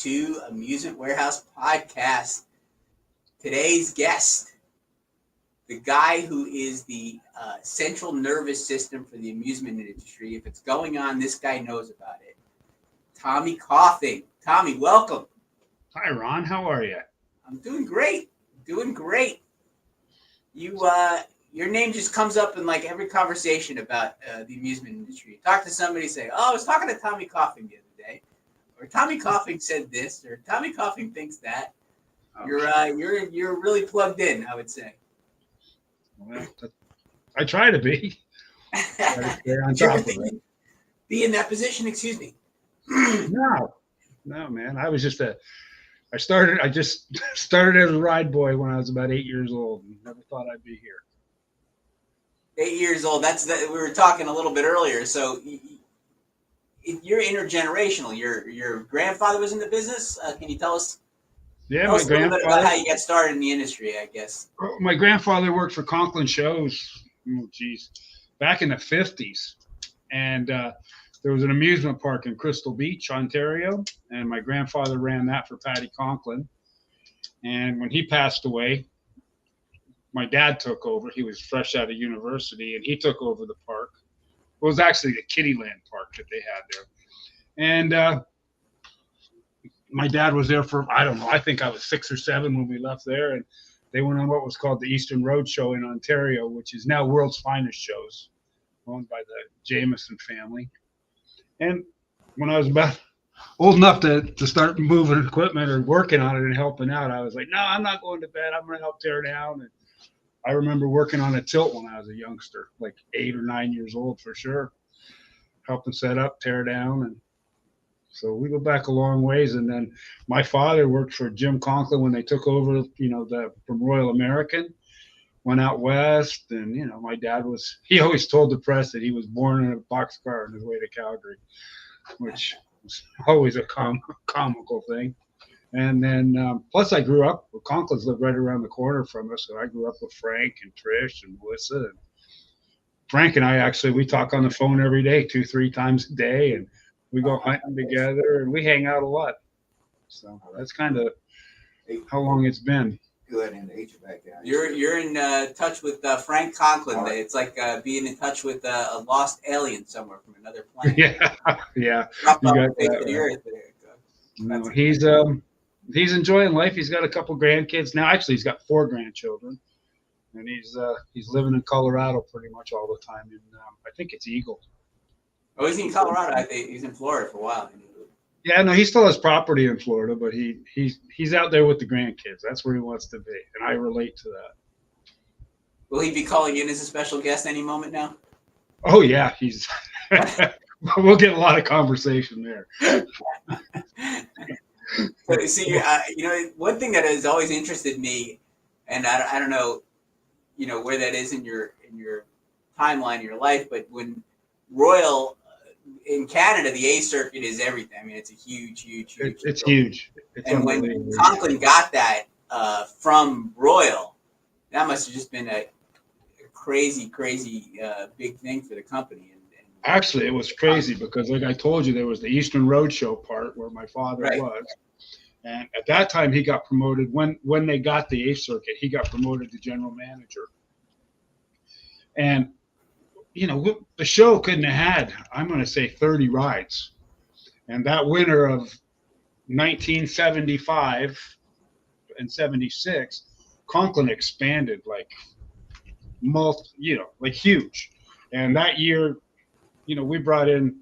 to Amusement Warehouse Podcast. Today's guest, the guy who is the central nervous system for the amusement industry. If it's going on, this guy knows about it. Tommy Coughing. Tommy, welcome. Hi, Ron. How are you? I'm doing great. Your name just comes up in like every conversation about the amusement industry. Talk to somebody, say, "Oh, I was talking to Tommy Coughing the other day," or "Tommy Coughing said this," or "Tommy Coughing thinks that." Okay. You're really plugged in, I would say. Well, I try to be. On top of it. Be in that position. Excuse me. No, man. I just started as a ride boy when I was about 8 years old, and never thought I'd be here. 8 years old. We were talking a little bit earlier. So you're intergenerational. Your grandfather was in the business. Can you tell us? Yeah, tell us a little bit about how you got started in the industry, I guess. My grandfather worked for Conklin Shows. Oh, geez, back in the 50s, and there was an amusement park in Crystal Beach, Ontario, and my grandfather ran that for Patty Conklin. And when he passed away, my dad took over. He was fresh out of university, and he took over the park. It was actually the Kittyland Park that they had there. And my dad was there for, I don't know, I think I was 6 or 7 when we left there. And they went on what was called the Eastern Road Show in Ontario, which is now World's Finest Shows, owned by the Jameson family. And when I was about old enough to start moving equipment or working on it and helping out, I was like, no, I'm not going to bed. I'm going to help tear down. And I remember working on a tilt when I was a youngster, like 8 or 9 years old for sure, helping set up, tear down. And so we go back a long ways. And then my father worked for Jim Conklin when they took over, from Royal American, went out west. And, my dad he always told the press that he was born in a boxcar on his way to Calgary, which was always a comical thing. And then, plus I grew up, Conklins lived right around the corner from us. So I grew up with Frank and Trish and Melissa. And Frank and I we talk on the phone every day, 2-3 times a day. And we go hunting together and we hang out a lot. So that's kind of how long it's been. Go ahead and age it back down. You're in touch with Frank Conklin. Right. It's like being in touch with a lost alien somewhere from another planet. Yeah. Dropped off the face of the earth there. No, he's enjoying life. He's got a couple grandkids now. Actually, he's got 4 grandchildren, and he's living in Colorado pretty much all the time. And I think it's Eagle. Oh, he's in Colorado. I think he's in Florida for a while. Yeah, no, he still has property in Florida, but he's out there with the grandkids. That's where he wants to be, and I relate to that. Will he be calling in as a special guest any moment now? Oh yeah, he's. We'll get a lot of conversation there. But see, one thing that has always interested me, and I don't know, where that is in your timeline of your life, but when Royal in Canada, the A circuit is everything. I mean, it's a huge. It's huge. And when Conklin got that from Royal, that must have just been a crazy big thing for the company. Actually, it was crazy because, like I told you, there was the Eastern Road Show part where my father was. And at that time, he got promoted. When they got the A circuit, he got promoted to general manager. And, the show couldn't have had, I'm going to say, 30 rides. And that winter of 1975 and 76, Conklin expanded like huge. And that year, we brought in,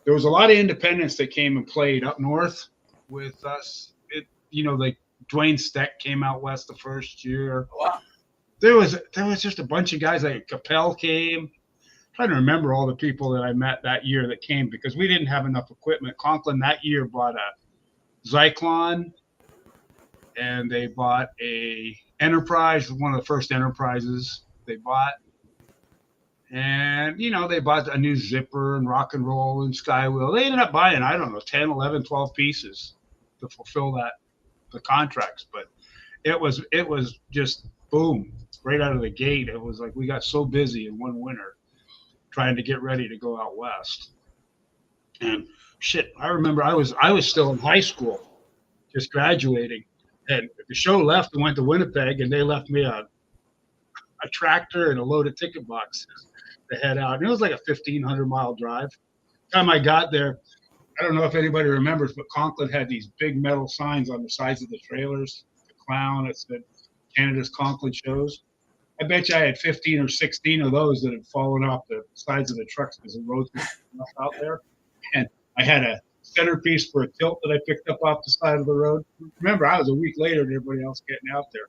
there was a lot of independents that came and played up north with us. Like Dwayne Steck came out west the first year. Wow. There was just a bunch of guys, like Capel came. I'm trying to remember all the people that I met that year that came because we didn't have enough equipment. Conklin that year bought a Zyklon, and they bought a Enterprise, one of the first Enterprises they bought. And, they bought a new zipper and rock and roll and skywheel. They ended up buying, 10, 11, 12 pieces to fulfill the contracts. But it was just boom, right out of the gate. It was like we got so busy in one winter trying to get ready to go out west. And shit, I remember I was still in high school just graduating. And the show left and went to Winnipeg, and they left me a tractor and a load of ticket boxes to head out. And it was like a 1,500-mile drive. Time I got there, I don't know if anybody remembers, but Conklin had these big metal signs on the sides of the trailers. The clown that said Canada's Conklin shows. I bet you I had 15 or 16 of those that had fallen off the sides of the trucks because the roads were rough out there. And I had a centerpiece for a tilt that I picked up off the side of the road. Remember, I was a week later than everybody else getting out there.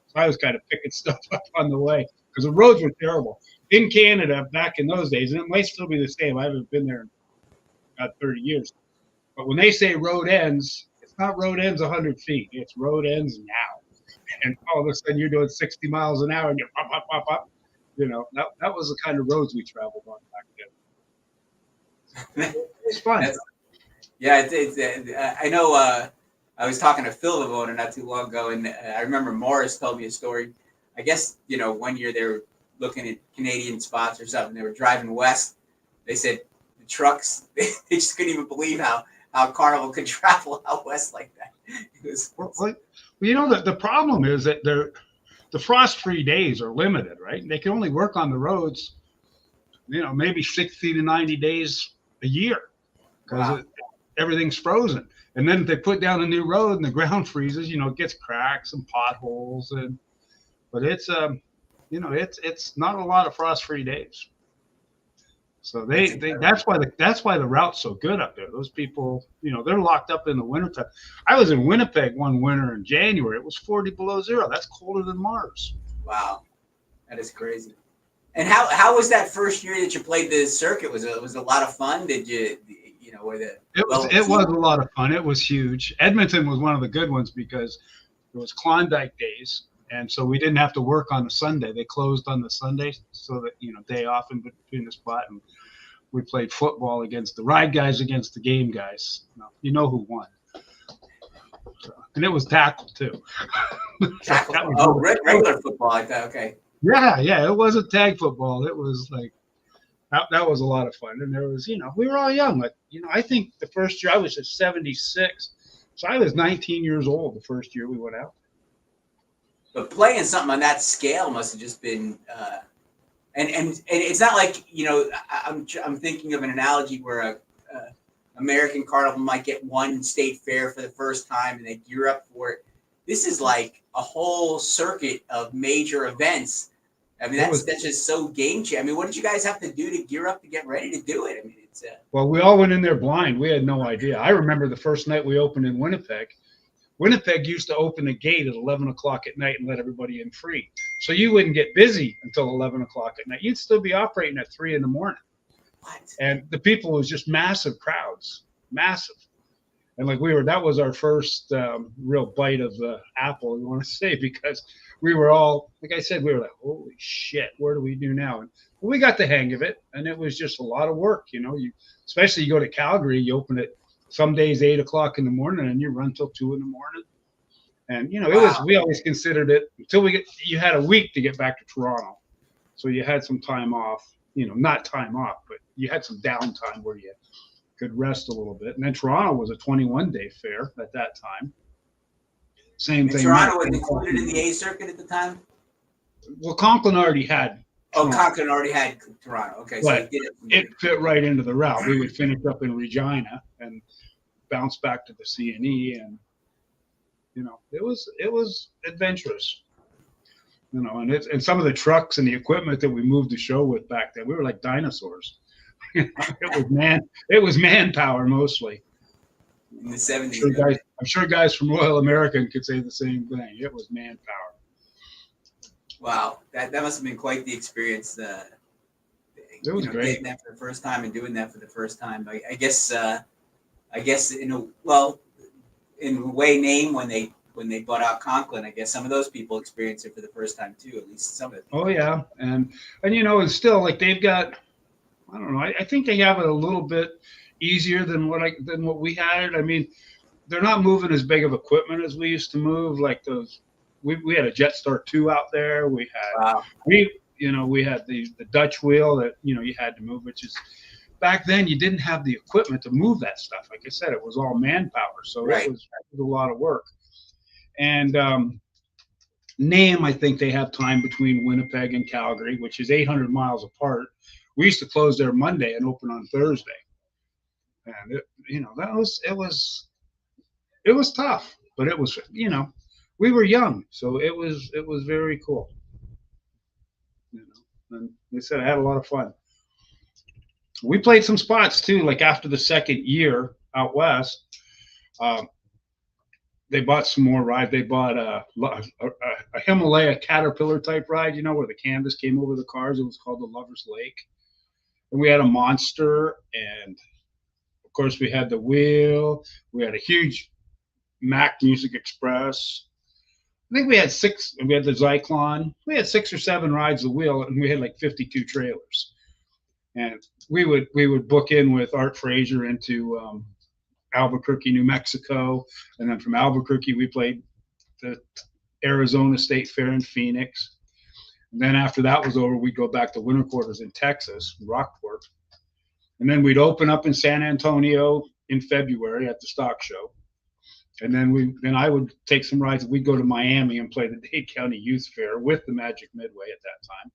So I was kind of picking stuff up on the way because the roads were terrible. In Canada, back in those days, and it might still be the same. I haven't been there in about 30 years. But when they say road ends, it's not road ends 100 feet. It's road ends now. And all of a sudden you're doing 60 miles an hour and you're pop, pop, pop, pop. You know, that was the kind of roads we traveled on back then. It was fun. I know I was talking to Phil Lavona not too long ago, and I remember Morris told me a story. I guess, you know, one year they were looking at Canadian spots or something. They were driving west. They said the trucks, they just couldn't even believe how Carnival could travel out west like that. It was, well, you know, the problem is that the frost-free days are limited, right? They can only work on the roads, you know, maybe 60 to 90 days a year because everything's frozen. And then if they put down a new road and the ground freezes, you know, it gets cracks and potholes. But it's, you know, it's not a lot of frost-free days. So that's why the route's so good up there. Those people, you know, they're locked up in the wintertime. I was in Winnipeg one winter in January. It was 40 below zero. That's colder than Mars. Wow, that is crazy. And how was that first year that you played the circuit? Was it a lot of fun? Did you know, it was a lot of fun. It was huge. Edmonton was one of the good ones because it was Klondike days. And so we didn't have to work on a Sunday. They closed on the Sunday so that, you know, day off in between the spot. And we played football against the ride guys against the game guys. You know who won. So, and it was tackle, too. Tackle. Regular football like that. Okay. Yeah. It wasn't tag football. It was like, that was a lot of fun. And there was, you know, we were all young. Like, you know, I think the first year I was at 76. So I was 19 years old the first year we went out. But playing something on that scale must have just been, and it's not like, you know, I'm thinking of an analogy where a American Carnival might get one state fair for the first time and they gear up for it. This is like a whole circuit of major events. I mean, that's just so game changing. I mean, what did you guys have to do to gear up to get ready to do it? I mean, it's well, we all went in there blind. We had no idea. I remember the first night we opened in Winnipeg. Winnipeg used to open the gate at 11 o'clock at night and let everybody in free. So you wouldn't get busy until 11 o'clock at night. You'd still be operating at 3 in the morning. What? And the people was just massive crowds, massive. And like that was our first real bite of the apple, you want to say, because we were all, like I said, we were like, holy shit, what do we do now? And we got the hang of it. And it was just a lot of work, you know, especially you go to Calgary, you open it some days 8 o'clock in the morning and you run till 2 in the morning. And, you know, we always considered it until you had a week to get back to Toronto. So you had some time off, you know, not time off, but you had some downtime where you could rest a little bit. And then Toronto was a 21-day fair at that time. Same thing. Toronto was included in the A circuit at the time? Well, Conklin already had. Conklin already had Toronto. Okay, so it fit right into the route. We would finish up in Regina and bounce back to the CNE, and you know, it was adventurous. You know, and some of the trucks and the equipment that we moved the show with back then, we were like dinosaurs. It was manpower mostly. In the 70s. I'm sure guys from Royal American could say the same thing. It was manpower. Wow, that must have been quite the experience. It was great. Getting that for the first time and doing that for the first time. I guess in a way, when they bought out Conklin, I guess some of those people experienced it for the first time too. At least some of it. Oh yeah, and you know, and still like they've got, I don't know. I think they have it a little bit easier than what we had. I mean, they're not moving as big of equipment as we used to move. Like those. We had a Jetstar 2 out there. We had we had the Dutch wheel that, you know, you had to move, which is back then you didn't have the equipment to move that stuff. Like I said, it was all manpower, so Right. it was a lot of work. And Name, I think they have time between Winnipeg and Calgary, which is 800 miles apart. We used to close there Monday and open on Thursday, and it was tough, but it was, we were young, so it was very cool. And they said I had a lot of fun. We played some spots too, like after the second year out west. They bought some more rides. They bought a Himalaya Caterpillar type ride, where the canvas came over the cars. It was called the Lover's Lake. And we had a Monster, and of course we had the Wheel. We had a huge Mack Music Express. I think we had six. We had the Zyklon. We had 6 or 7 rides the Wheel, and we had like 52 trailers. And we would book in with Art Fraser into Albuquerque, New Mexico, and then from Albuquerque we played the Arizona State Fair in Phoenix. And then after that was over, we'd go back to winter quarters in Texas, Rockport, and then we'd open up in San Antonio in February at the stock show. And then I would take some rides. We'd go to Miami and play the Dade County Youth Fair with the Magic Midway at that time.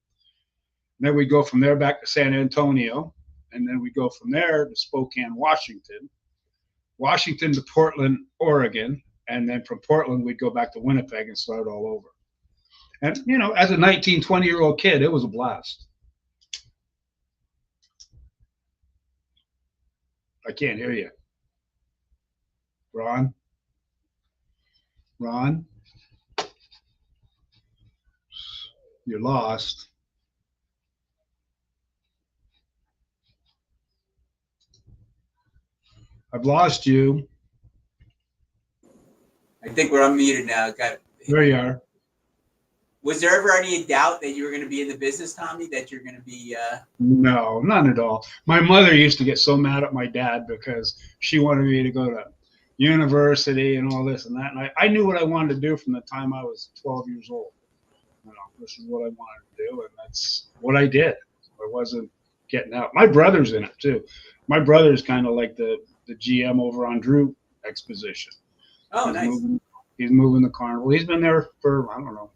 And then we'd go from there back to San Antonio, and then we'd go from there to Spokane, Washington to Portland, Oregon, and then from Portland we'd go back to Winnipeg and start all over. And as a 19, 20-year-old kid, it was a blast. I can't hear you. Ron? You're lost. I've lost you. I think we're unmuted now. There you are. Was there ever any doubt that you were going to be in the business, Tommy? That you're going to be? No, none at all. My mother used to get so mad at my dad because she wanted me to go to university and all this and that. And I knew what I wanted to do from the time I was 12 years old. This is what I wanted to do, and that's what I did. I wasn't getting out. My brother's in it too. My brother's kind of like the GM over on Drew Exposition. Oh, nice. He's moving the carnival. He's been there for, I don't know.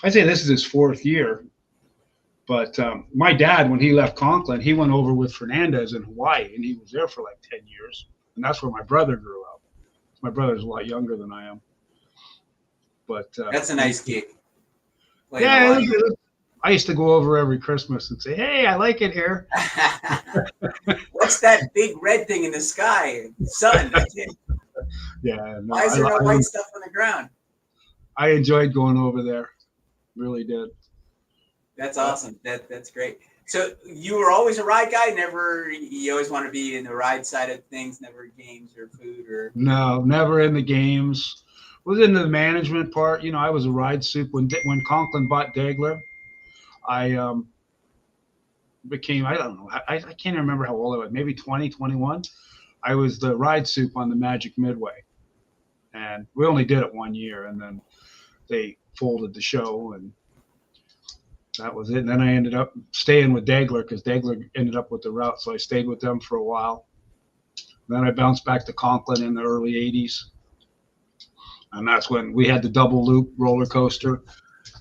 I'd say this is his 4th year. But my dad, when he left Conklin, he went over with Fernandez in Hawaii, and he was there for like 10 years. And that's where my brother grew up. My brother's a lot younger than I am. But that's a nice gig. Yeah, I used to go over every Christmas and say, "Hey, I like it here." What's that big red thing in the sky? Sun. Yeah. No, why is there no white stuff on the ground? I enjoyed going over there. Really did. That's awesome. That's great. So you were always a ride guy? You always want to be in the ride side of things, never games or food or? No, never in the games. Was in the management part. I was a ride soup when Conklin bought Degler. I became, I don't know, I can't remember how old I was, maybe 20, 21. I was the ride soup on the Magic Midway. And we only did it 1 year, and then they folded the show, and that was it. And then I ended up staying with Degler because Degler ended up with the route, so I stayed with them for a while. Then I bounced back to Conklin in the early 80s. And that's when we had the double loop roller coaster.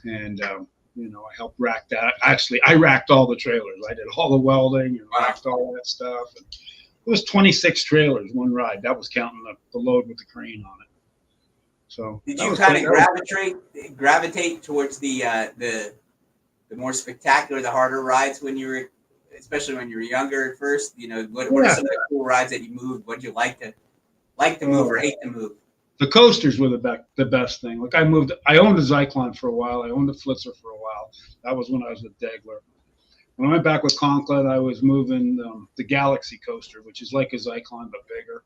And, I helped rack that. Actually, I racked all the trailers. I did all the welding and racked all that stuff. And it was 26 trailers, one ride. That was counting the load with the crane on it. So did you kind of gravitate towards the more spectacular, the harder rides when you were, especially when you were younger at first? What are some of the cool rides that you moved? What did you like to move or hate to move? The coasters were the best thing. Like I owned a Zyklon for a while. I owned a Flitzer for a while. That was when I was with Degler. When I went back with Conklin, I was moving the Galaxy coaster, which is like a Zyklon but bigger.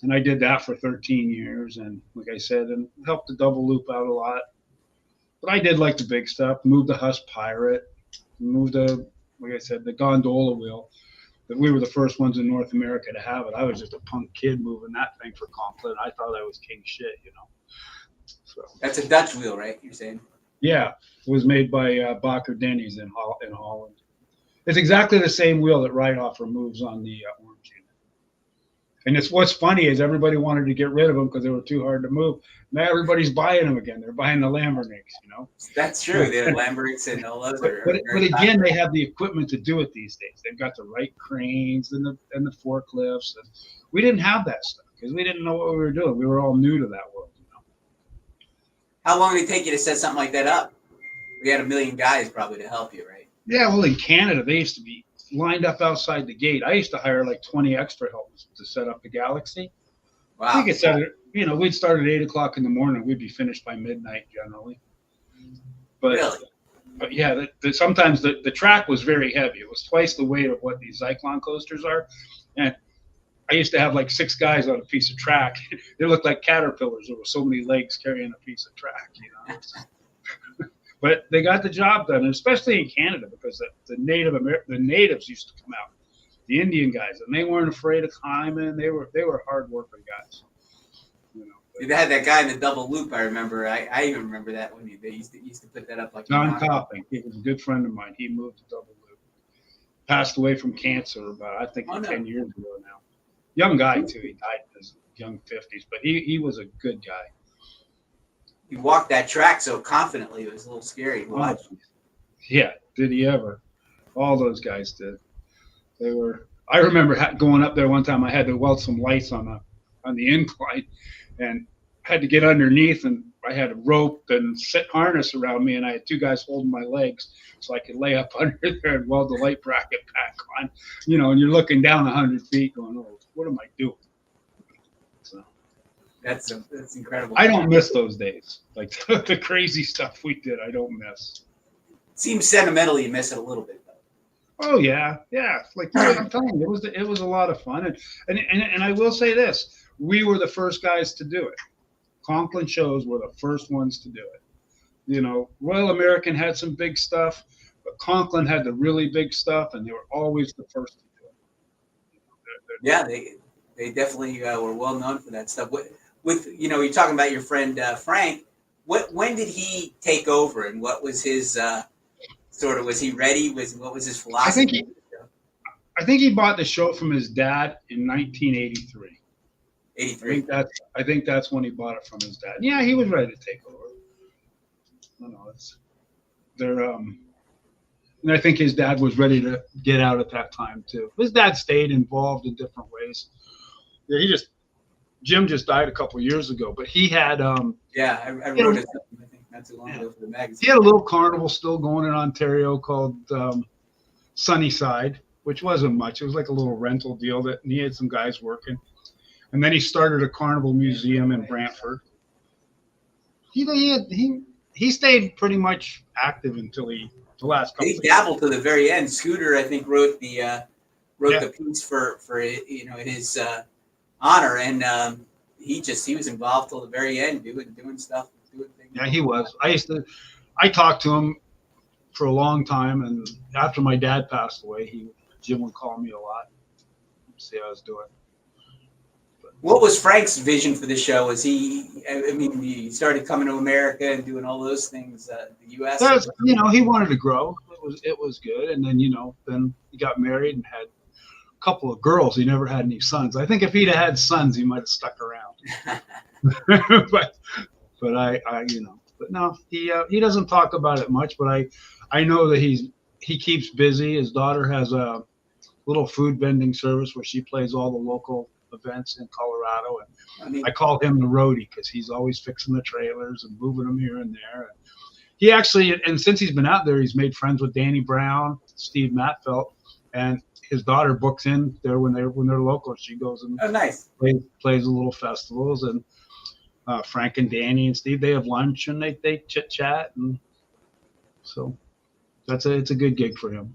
And I did that for 13 years. And like I said, and helped the double loop out a lot. But I did like the big stuff. Moved the Huss Pirate. Moved like I said, the gondola wheel. That we were the first ones in North America to have it. I was just a punk kid moving that thing for Conklin. I thought I was king shit, So that's a Dutch wheel, right? You're saying? Yeah, it was made by Bakker Denny's in Holland. It's exactly the same wheel that Ride-Off removes on the orange unit. And it's what's funny is everybody wanted to get rid of them because they were too hard to move. Now everybody's buying them again. They're buying the Lamborghinis, you know. That's true. The Lamberts and all those are But very again, they have the equipment to do it these days. They've got the right cranes and the forklifts. And we didn't have that stuff because we didn't know what we were doing. We were all new to that world, you know. How long did it take you to set something like that up? We had a million guys probably to help you, right? Yeah, well, in Canada, they used to be lined up outside the gate. I used to hire like 20 extra helpers to set up the Galaxy. Wow. We could set it, you know, we'd start at 8 o'clock in the morning. We'd be finished by midnight generally. But, Really? but yeah, sometimes the track was very heavy. It was twice the weight of what these Zyklon coasters are. And I used to have like 6 guys on a piece of track. They looked like caterpillars. There were so many legs carrying a piece of track, you know. But they got the job done, and especially in Canada, because the natives used to come out, the Indian guys, and they weren't afraid of climbing. They were hard working guys. You know, They had that guy in the double loop. I remember. I even remember that when they used to put that up like John Copping, he was a good friend of mine. He moved to double loop, passed away from cancer about 10 years ago now. Young guy too. He died in his young 50s, but he was a good guy. He walked that track so confidently. It was a little scary to watch. Yeah, did he ever? All those guys did. They were. I remember going up there one time. I had to weld some lights on the incline, and had to get underneath. And I had a rope and set harness around me, and I had 2 guys holding my legs so I could lay up under there and weld the light bracket back on. You know, and you're looking down 100 feet, going, "Oh, what am I doing?" So. That's incredible. I don't miss those days. Like the crazy stuff we did, I don't miss. Seems sentimental. You miss it a little bit, though. Oh yeah. Like I'm telling you, it was a lot of fun, and I will say this: we were the first guys to do it. Conklin shows were the first ones to do it. You know, Royal American had some big stuff, but Conklin had the really big stuff, and they were always the first to do it. Yeah, they definitely were well known for that stuff. With you know, you're talking about your friend Frank. When did he take over, and what was his sort of? Was he ready? What was his philosophy? I think he bought the show from his dad in 1983. 83. I think that's when he bought it from his dad. Yeah, he was ready to take over. And I think his dad was ready to get out at that time too. His dad stayed involved in different ways. Yeah, Jim just died a couple of years ago, but he had I wrote it. I think not too long ago for the magazine. He had a little carnival still going in Ontario called Sunnyside, which wasn't much. It was like a little rental deal and he had some guys working. And then he started a carnival museum in Brantford. He stayed pretty much active until the last couple. He dabbled to the very end. Scooter, I think, wrote the piece for you know in his honor, and he was involved till the very end, doing stuff, doing things. Yeah, he was. I talked to him for a long time, and after my dad passed away, Jim would call me a lot, see how I was doing. What was Frank's vision for the show? Was he started coming to America and doing all those things, the U.S.? He wanted to grow. It was good, and then then he got married and had a couple of girls. He never had any sons. I think if he'd had sons, he might have stuck around. but no, he doesn't talk about it much. But I know that he keeps busy. His daughter has a little food vending service where she plays all the local events in Colorado, and I call him the roadie because he's always fixing the trailers and moving them here and there. And he actually, and since he's been out there, he's made friends with Danny Brown, Steve Matfeld, and his daughter books in there when they're local. She goes and plays the little festivals, and Frank and Danny and Steve, they have lunch and they chit chat, and so it's a good gig for him.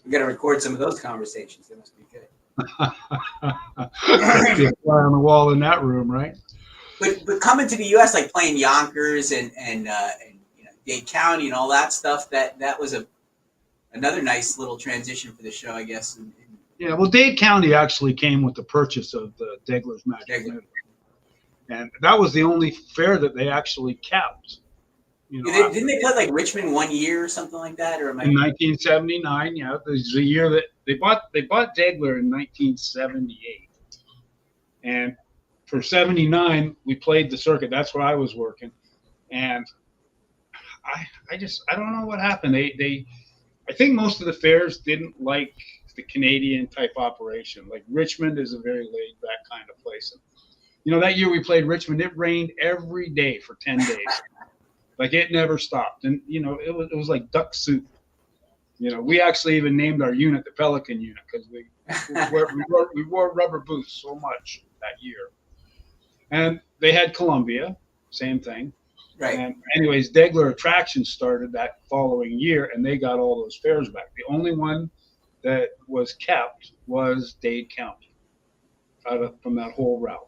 We got to record some of those conversations. They must be good. Fly on the wall in that room, right? But coming to the U.S., like playing Yonkers and Dade County and all that stuff, that was another nice little transition for the show, I guess. Yeah, well, Dade County actually came with the purchase of the Degler's Magic Minute, and that was the only fair that they actually kept. You Yeah, know, didn't they play like Richmond 1 year or something like that? Or am I? in 1979, yeah, this is the year that they bought Degler in 1978, and for 79 we played the circuit. That's where I was working, and I don't know what happened. I think most of the fairs didn't like the Canadian type operation. Like Richmond is a very laid back kind of place. And, you know, that year we played Richmond, it rained every day for 10 days. Like it never stopped. And, you know, it was like duck soup. You know, we actually even named our unit the Pelican unit because we wore rubber boots so much that year. And they had Columbia, same thing. Right. And anyways, Degler Attractions started that following year, and they got all those fairs back. The only one that was kept was Dade County from that whole route.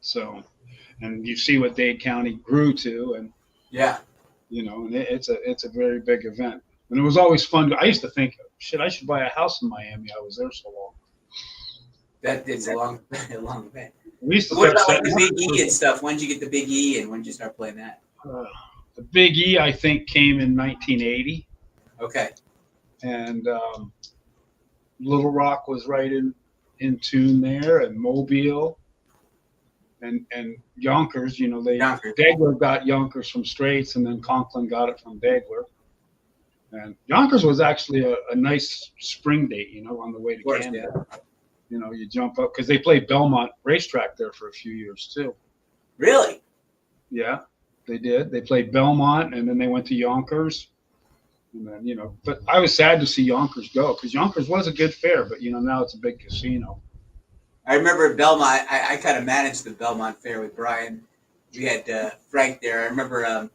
So, and you see what Dade County grew to, and yeah, you know, and it's a very big event. And it was always fun. I used to think, shit, I should buy a house in Miami. I was there so long. That is a long event. We used to What about start like the Big E and stuff? When did you get the Big E, and when did you start playing that? the Big E, I think, came in 1980, Okay. and Little Rock was right in tune there, and Mobile, and Yonkers. You know, Degler got Yonkers from Straits, and then Conklin got it from Degler. And Yonkers was actually a nice spring date, you know, on the way to Canada. Yeah. You know, you jump up because they played Belmont Racetrack there for a few years too. Really? Yeah, they did. They played Belmont, and then they went to Yonkers. And then, you know, but I was sad to see Yonkers go because Yonkers was a good fair, but, you know, now it's a big casino. I remember Belmont. I kind of managed the Belmont Fair with Brian. We had Frank there. I remember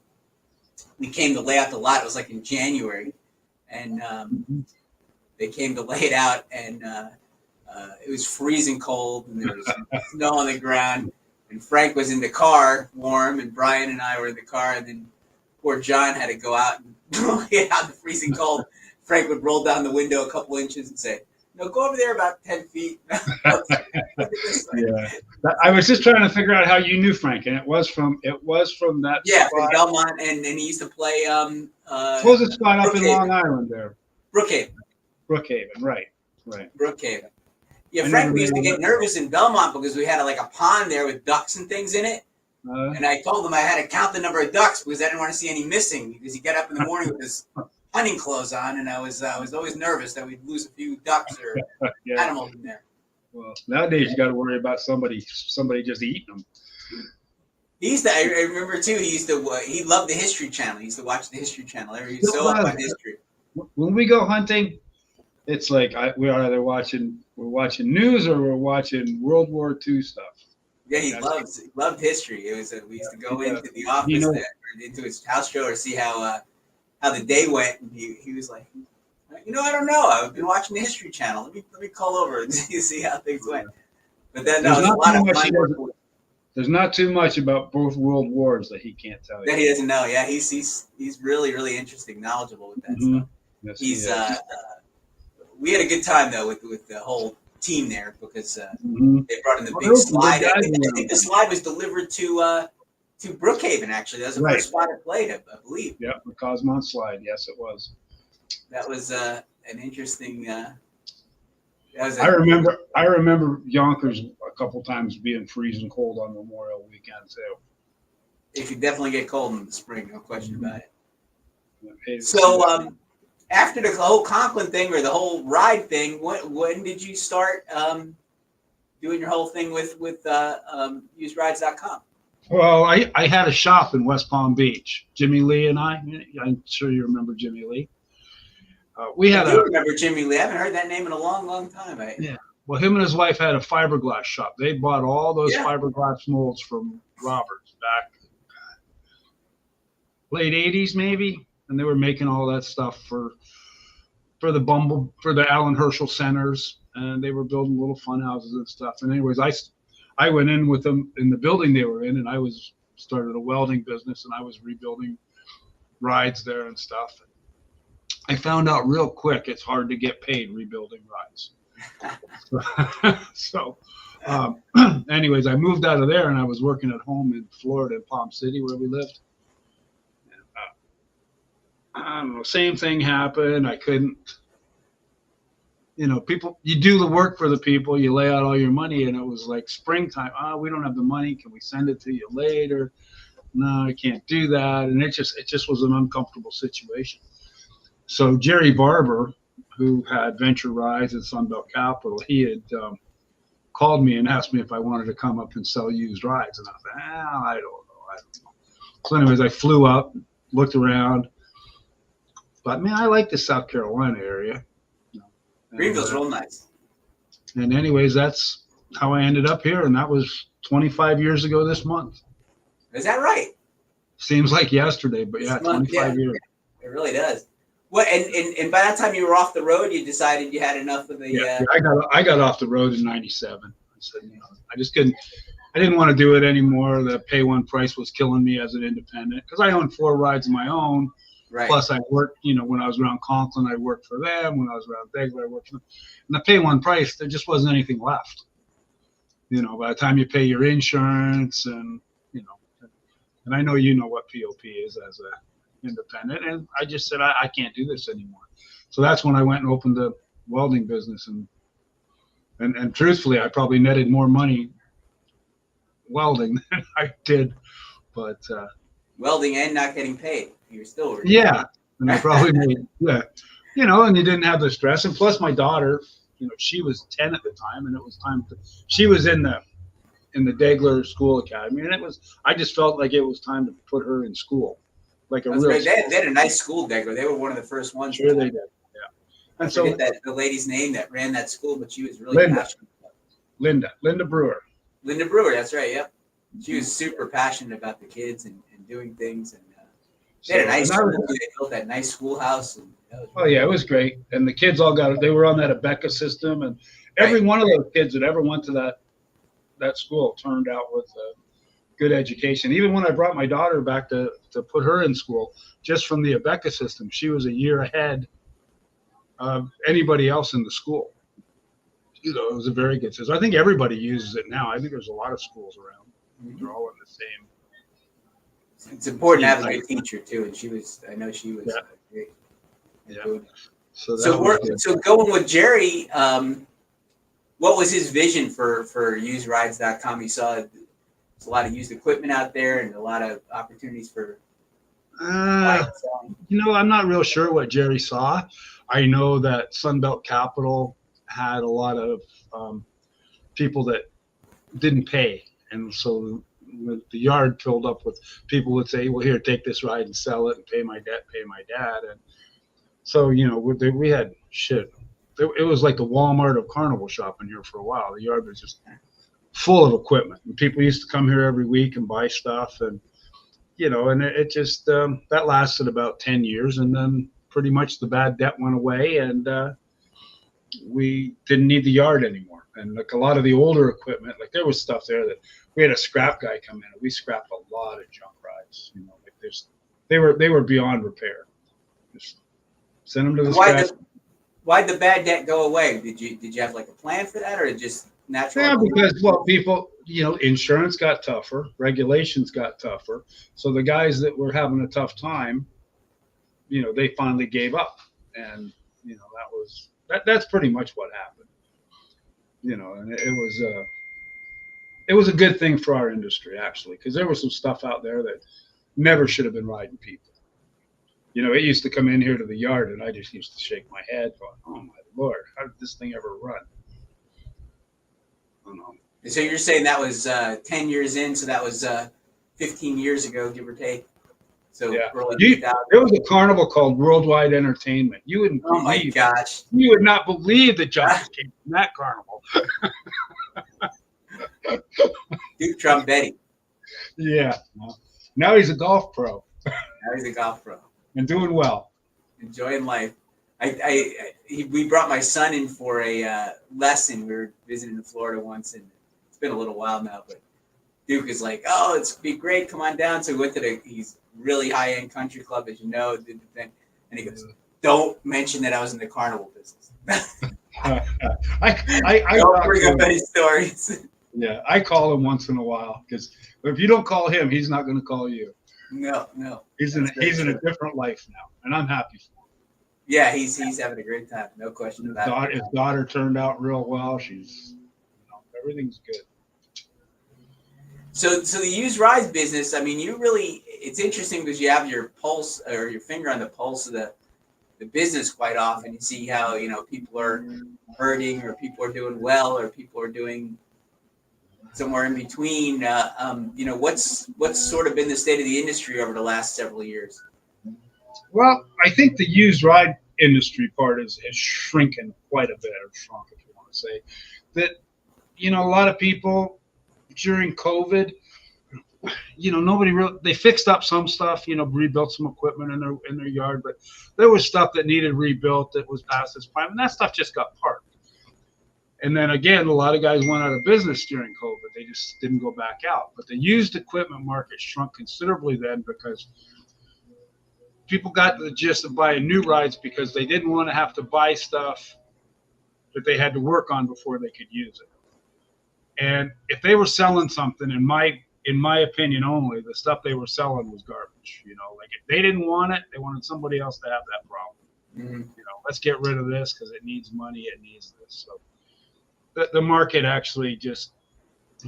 we came to lay out the lot. It was like in January, and they came to lay it out, and it was freezing cold, and there was snow on the ground. And Frank was in the car, warm, and Brian and I were in the car, and then poor John had to go out and lay it out in the freezing cold. Frank would roll down the window a couple inches and say, "No, go over there about 10 feet." Yeah, I was just trying to figure out how you knew Frank, and it was from that. Yeah, spot. from Belmont, and he used to play. What was the spot up in Long Island there? Brookhaven. Brookhaven, right. Brookhaven. Yeah, Frank, we used to get nervous in Belmont because we had like a pond there with ducks and things in it. And I told him I had to count the number of ducks because I didn't want to see any missing because he got up in the morning with his hunting clothes on, and I was always nervous that we'd lose a few ducks or animals in there. Well, nowadays you got to worry about somebody just eating them. He used to. I remember too. He loved the History Channel. He used to watch the History Channel. He was so up on history. When we go hunting, it's like we're either watching news or we're watching World War II stuff. Yeah, he loved history. It was we used to go into the office there, or into his house show, or see how the day went. And he was like, I don't know. I've been watching the History Channel. Let me call over and see how things went. But then there was a lot of fun. There's not too much about both world wars that he can't tell you. That he doesn't know. Yeah, he's really, really interesting, knowledgeable with that stuff. Yes, we had a good time though with the whole team there because they brought in the big slide. I think the slide was delivered to Brookhaven. Actually, that was the first spot it played, I believe. Yeah, the Cosmont slide. Yes, it was. That was an interesting. I remember Yonkers a couple times being freezing cold on Memorial Weekend too. It could definitely get cold in the spring, no question about it. So after the whole Conklin thing or the whole ride thing, when did you start doing your whole thing with usedrides.com? Well, I had a shop in West Palm Beach. Jimmy Lee and I'm sure you remember Jimmy Lee. I remember Jimmy Lee. I haven't heard that name in a long, long time. Yeah. Well, him and his wife had a fiberglass shop. They bought all those fiberglass molds from Roberts back late 80s maybe, and they were making all that stuff for the Alan Herschel centers, and they were building little fun houses and stuff. And anyways, I went in with them in the building they were in, and I started a welding business, and I was rebuilding rides there and stuff. I found out real quick it's hard to get paid rebuilding rides. Anyways, I moved out of there and I was working at home in Florida, in Palm City, where we lived. I don't know, same thing happened. I couldn't, people, you do the work for the people, you lay out all your money, and it was like springtime. Oh, we don't have the money. Can we send it to you later? No, I can't do that. And it just was an uncomfortable situation. So Jerry Barber, who had Venture Rise at Sunbelt Capital, he had called me and asked me if I wanted to come up and sell used rides. And I said, I don't know. So anyways, I flew up, looked around, but man, I like the South Carolina area. Greenville's real nice. And anyways, that's how I ended up here. And that was 25 years ago this month. Is that right? Seems like yesterday, but This yeah, month, 25 years. It really does. What and by that time you were off the road, you decided you had enough of the. Yeah, I got off the road in '97. I said, I just couldn't. I didn't want to do it anymore. The pay one price was killing me as an independent because I owned 4 rides of my own. Right. Plus, I worked. When I was around Conklin, I worked for them. When I was around Degler, I worked for them. And the pay one price, there just wasn't anything left. By the time you pay your insurance and and I know what POP is as a independent, and I just said I can't do this anymore. So that's when I went and opened the welding business, and truthfully, I probably netted more money welding than I did, but welding and not getting paid, you're still yeah, and I probably made and you didn't have the stress, and plus my daughter, she was 10 at the time, and it was time she was in the Degler School Academy, and I just felt like it was time to put her in school, like a real. They had a nice school, Degler. They were one of the first ones. Sure, they did. Yeah, and I forget the lady's name that ran that school, but she was really passionate. Linda Brewer. Linda Brewer, that's right. Yep, she was super passionate about the kids and doing things, and they had a nice school. They built that nice schoolhouse. And yeah, it was great, and the kids all they were on that Abeka system, and every one of those kids that ever went to that school turned out with a good education. Even when I brought my daughter back to put her in school, just from the Abeka system, she was a year ahead of anybody else in the school. It was a very good system. I think everybody uses it now. I think there's a lot of schools around. Mm-hmm. They're all in the same. It's important to have a good teacher too, and I know she was great. Yeah. So going with Jerry, what was his vision for usedrides.com? He saw there's a lot of used equipment out there and a lot of opportunities for. I'm not real sure what Jerry saw. I know that Sunbelt Capital had a lot of people that didn't pay, and so the yard filled up with people would say, "Well, here, take this ride and sell it and pay my debt, pay my dad." And so we had shit. It was like the Walmart of carnival shopping here for a while. The yard was just full of equipment, and people used to come here every week and buy stuff, and and it just that lasted about 10 years, and then pretty much the bad debt went away, and we didn't need the yard anymore. And like a lot of the older equipment, like there was stuff there that we had a scrap guy come in, and we scrapped a lot of junk rides. They were beyond repair. Just send them to the scrap. Why'd the bad debt go away? Did you have like a plan for that, or it just natural? Yeah, because people, insurance got tougher, regulations got tougher. So the guys that were having a tough time, they finally gave up, and that's pretty much what happened. And it was a good thing for our industry actually, because there was some stuff out there that never should have been riding people. It used to come in here to the yard, and I just used to shake my head, going, "Oh my Lord, how did this thing ever run?" I don't know. So you're saying that was 10 years in, so that was 15 years ago, give or take. So yeah, there was a carnival called Worldwide Entertainment. You wouldn't. Oh my gosh! You would not believe the jobs came from that carnival. Duke Trombetti. Yeah. Now he's a golf pro. And doing well. Enjoying life. We brought my son in for a lesson. We were visiting Florida once, and it's been a little while now, but Duke is like, "Oh, it's be great. Come on down." So we went to he's really high-end country club, as you know, did the thing. And he goes, "Don't mention that I was in the carnival business." I don't bring up any stories. Yeah, I call him once in a while, because if you don't call him, he's not going to call you. No. He's in a different life now, and I'm happy for him. Yeah, he's having a great time. No question about it. His daughter turned out real well. She's, everything's good. So the used rides business, I mean, it's interesting because you have your pulse or your finger on the pulse of the business quite often. You see how, people are hurting or people are doing well or people are doing somewhere in between. What's sort of been the state of the industry over the last several years? Well, I think the used ride industry part is shrinking quite a bit, or shrunk, if you want to say. That, a lot of people during COVID, nobody really, they fixed up some stuff, rebuilt some equipment in their yard, but there was stuff that needed rebuilt that was past its prime, and that stuff just got parked. And then again, a lot of guys went out of business during COVID. They just didn't go back out. But the used equipment market shrunk considerably then because people got the gist of buying new rides because they didn't want to have to buy stuff that they had to work on before they could use it. And if they were selling something, in my opinion only, the stuff they were selling was garbage. Like if they didn't want it, they wanted somebody else to have that problem. Mm-hmm. Let's get rid of this because it needs money, it needs this. So the market actually just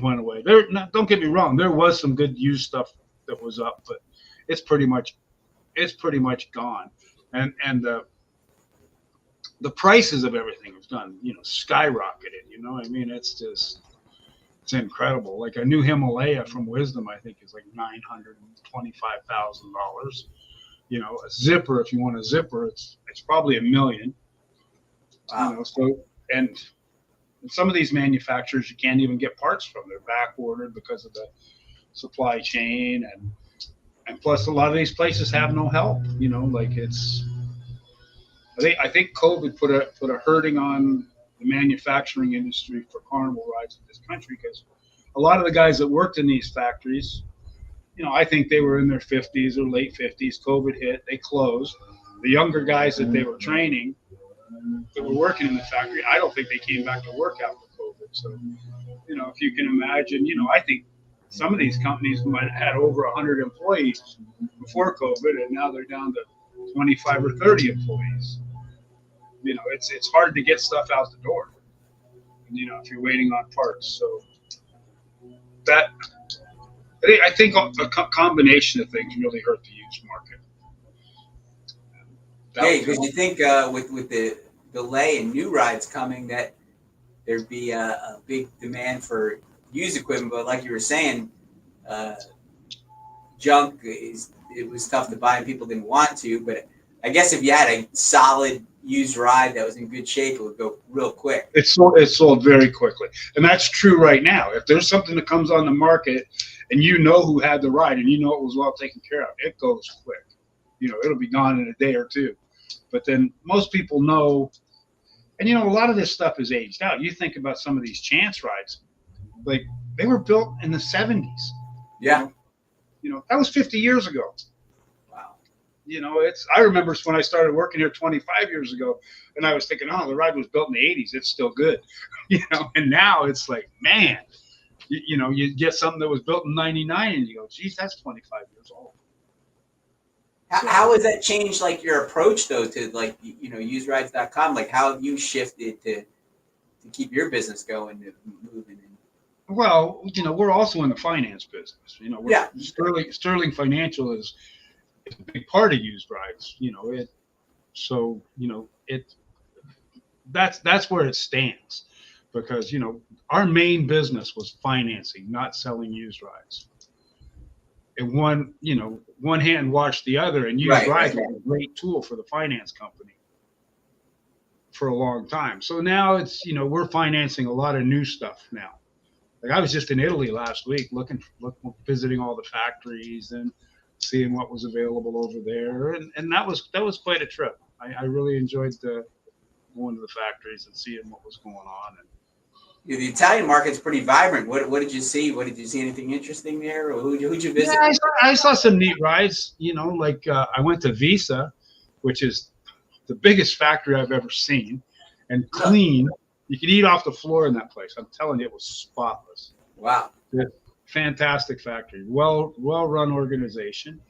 went away. Don't get me wrong, there was some good used stuff that was up, but it's pretty much gone. And the prices of everything have done, skyrocketed. It's incredible. Like a new Himalaya from Wisdom, I think is like $925,000. A zipper, if you want a zipper, it's probably $1 million. Wow. And some of these manufacturers you can't even get parts from. They're back ordered because of the supply chain, and plus a lot of these places have no help. I think COVID put a hurting on the manufacturing industry for carnival rides in this country, because a lot of the guys that worked in these factories, I think they were in their 50s or late 50s. COVID hit, they closed. The younger guys that they were training that were working in the factory, I don't think they came back to work after COVID. So, if you can imagine, I think some of these companies might have had over 100 employees before COVID, and now they're down to 25 or 30 employees. It's hard to get stuff out the door, if you're waiting on parts. So I think a combination of things really hurt the used market. Because you think with the delay in new rides coming, that there'd be a big demand for used equipment, but like you were saying, junk it was tough to buy and people didn't want to. But I guess if you had a solid used ride that was in good shape, it would go real quick. It sold very quickly, and that's true right now. If there's something that comes on the market and who had the ride and it was well taken care of, it goes quick. It'll be gone in a day or two. But then most people know, and a lot of this stuff is aged out. You think about some of these chance rides, like they were built in the 70s. Yeah. That was 50 years ago. Wow. I remember when I started working here 25 years ago, and I was thinking, oh, the ride was built in the 80s. It's still good. And now it's like, man, you get something that was built in 99 and you go, geez, that's 25 years old. How has that changed, like, your approach, though, to, like, userides.com? Like, how have you shifted to keep your business going and moving? Well, we're also in the finance business. Sterling Financial is a big part of used rides. That's where it stands, because our main business was financing, not selling used rides. And one hand washed the other, and used rides was a great tool for the finance company for a long time. So now it's we're financing a lot of new stuff now. Like I was just in Italy last week, visiting all the factories and seeing what was available over there, and that was quite a trip. I really enjoyed going to the factories and seeing what was going on. And the Italian market's pretty vibrant. What did you see? Did you see anything interesting there? Or who'd you visit? Yeah, I saw some neat rides. I went to Visa, which is the biggest factory I've ever seen, and clean. You could eat off the floor in that place. I'm telling you, it was spotless. Wow. fantastic factory, well run organization.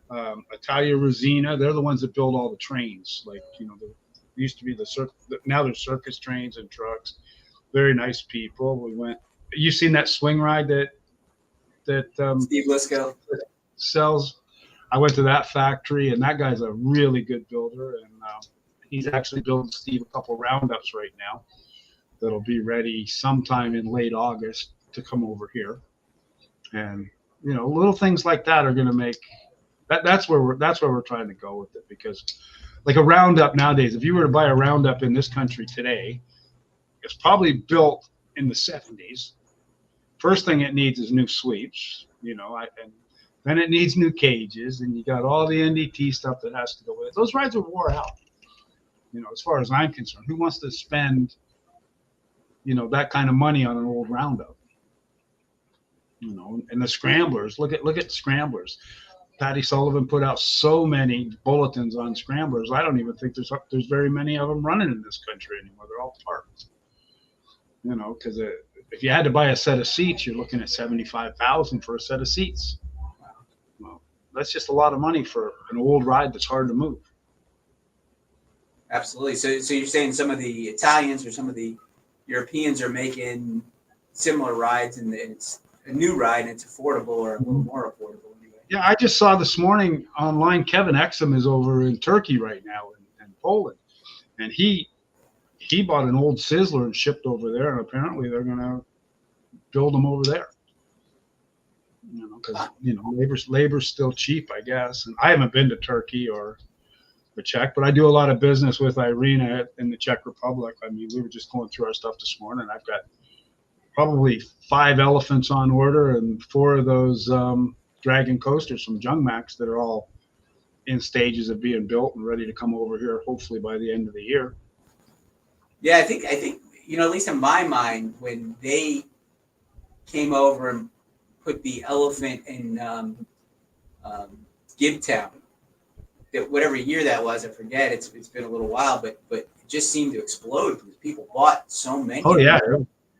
Italia Resina, they're the ones that build all the trains. Like, used to be now they're circus trains and trucks. Very nice people. We went. You seen that swing ride that Steve Lisco sells? I went to that factory, and that guy's a really good builder, and he's actually building Steve a couple roundups right now that'll be ready sometime in late August to come over here. And little things like that are going to make that's where we're trying to go with it, because like a roundup nowadays, if you were to buy a roundup in this country today, it's probably built in the 70s. First thing it needs is new sweeps, and then it needs new cages, and you got all the NDT stuff that has to go with it. Those rides are wore out. As far as I'm concerned, who wants to spend, that kind of money on an old roundup? And the scramblers, look at scramblers. Patty Sullivan put out so many bulletins on scramblers. I don't even think there's very many of them running in this country anymore. They're all parked. Because if you had to buy a set of seats, you're looking at $75,000 for a set of seats. Well, that's just a lot of money for an old ride that's hard to move. Absolutely. So you're saying some of the Italians or some of the Europeans are making similar rides, and it's a new ride and it's affordable, or a little more affordable anyway. Yeah, I just saw this morning online, Kevin Exum is over in Turkey right now, in Poland, and he bought an old Sizzler and shipped over there, and apparently they're going to build them over there. Because labor's still cheap, I guess. And I haven't been to Turkey or the Czech, but I do a lot of business with Irina in the Czech Republic. I mean, we were just going through our stuff this morning. I've got probably 5 elephants on order and 4 of those dragon coasters from Jungmax that are all in stages of being built and ready to come over here, hopefully by the end of the year. Yeah, I think at least in my mind, when they came over and put the elephant in Gibtown, that whatever year that was, I forget. It's been a little while, but it just seemed to explode because people bought so many. Oh yeah.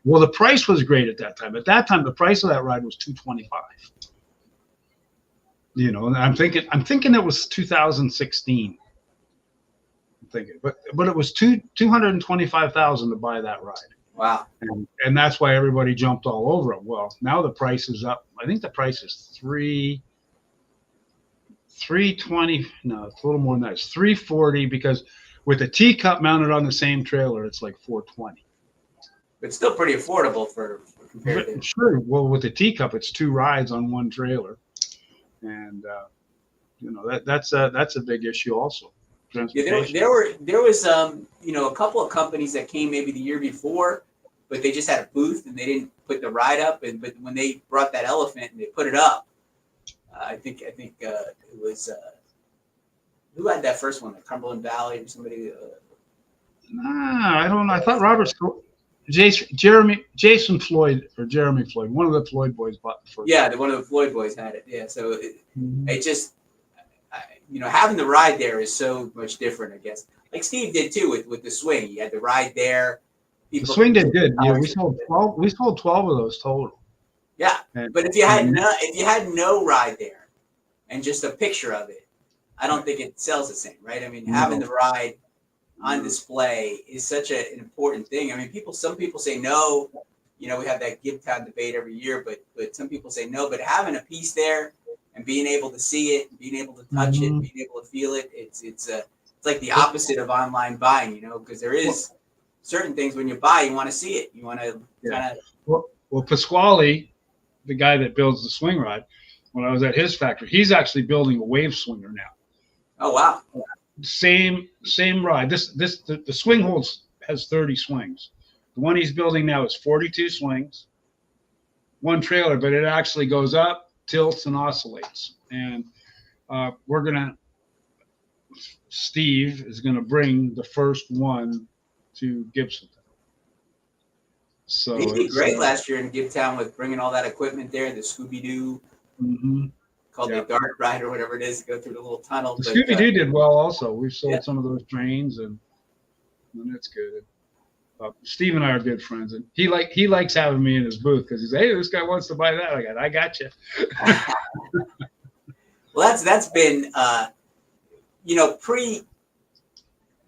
Well, the price was great at that time. At that time, the price of that ride was $225. And I'm thinking it was 2016. I'm thinking, but it was $225,000 to buy that ride. Wow. And that's why everybody jumped all over it. Well, now the price is up. I think the price is $320. No, it's a little more than that. It's $340, because with a teacup mounted on the same trailer, it's like $420. But still pretty affordable for compared to. Sure. Well, with the teacup, it's 2 rides on one trailer, and that's a big issue also. Yeah, there was a couple of companies that came maybe the year before, but they just had a booth and they didn't put the ride up. But when they brought that elephant and they put it up, I think it was who had that first one, the Cumberland Valley or somebody. I don't know. I thought Jason Floyd or Jeremy Floyd, one of the Floyd boys bought the first. Yeah, one of the Floyd boys had it. Yeah, so it just. Having the ride there is so much different, I guess. Like Steve did too with the swing. You had the ride there. The swing did good. Yeah, we sold 12. We sold 12 of those total. Yeah, but if you had no ride there, and just a picture of it, I don't think it sells the same, right? I mean, having the ride on display is such an important thing. I mean, some people say no. We have that Gibtown debate every year, but some people say no. But having a piece there and being able to see it, being able to touch it, being able to feel it, it's like the opposite of online buying, because there is certain things when you buy, you want to see it. You want to kind of. Well, Pasquale, the guy that builds the swing ride, when I was at his factory, he's actually building a wave swinger now. Oh wow! Same ride. The swing has 30 swings. The one he's building now is 42 swings, one trailer, but it actually goes up, tilts, and oscillates. And Steve is gonna bring the first one to Gibson. So he did great last year in Gibtown with bringing all that equipment there, the Scooby-Doo, called the Dark Ride or whatever it is, to go through the little tunnel. The Scooby-Doo did well also. We've sold some of those trains, and it's good. Steve and I are good friends, and he likes having me in his booth because he's, hey, this guy wants to buy that. I got you. Well, that's been